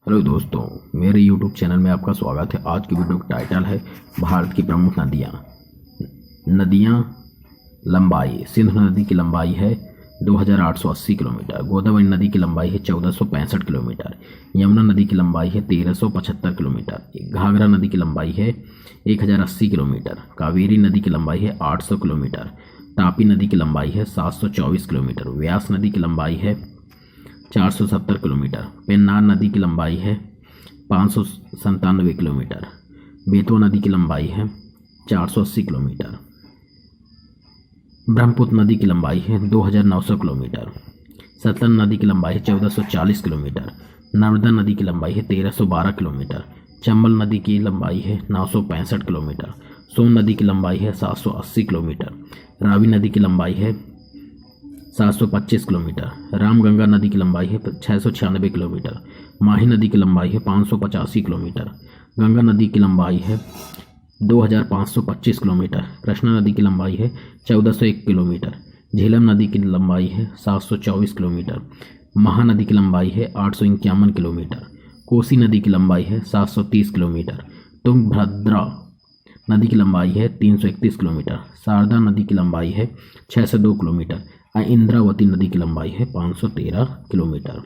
Hello दोस्तों, मेरे YouTube channel में आपका स्वागत है। आज की वीडियो का टाइटल है भारत की प्रमुख नदियाँ लंबाई। सिंधु नदी की लंबाई है 2880 किलोमीटर। गोदावरी नदी की लंबाई है 1465 किलोमीटर। यमुना नदी की लंबाई है 1375 किलोमीटर। घाघरा नदी की लंबाई है 1080 किलोमीटर। कावेरी नदी की लंबाई है 800 किलोमीटर। तापी नदी की लंबाई है 724 किलोमीटर। व्यास नदी की लंबाई है 470 किलोमीटर। पेन्नार नदी की लंबाई है 597 किलोमीटर। बेतवा नदी की लंबाई है 480 किलोमीटर। ब्रह्मपुत्र नदी की लंबाई है 2900 किलोमीटर। सतलज नदी की लंबाई है 1440 किलोमीटर। नर्मदा नदी की लंबाई है 1312 किलोमीटर। चंबल नदी की लंबाई है 965 किलोमीटर। सोन नदी की लंबाई है 780 किलोमीटर। रावी नदी की लंबाई है 725 किलोमीटर। रामगंगा नदी की लंबाई है 696 किलोमीटर। माही नदी की लंबाई है 585 किलोमीटर। गंगा नदी की लंबाई है 2525 किलोमीटर। कृष्णा नदी की लंबाई है 1401 किलोमीटर। झेलम नदी की लंबाई है 724 किलोमीटर। महानदी की लंबाई है 851 किलोमीटर। कोसी नदी की लंबाई है 730 किलोमीटर। तुंगभद्रा नदी की लंबाई है 331 किलोमीटर। शारदा नदी की लंबाई है 602 किलोमीटर। इंद्रावती नदी की लंबाई है 513 किलोमीटर।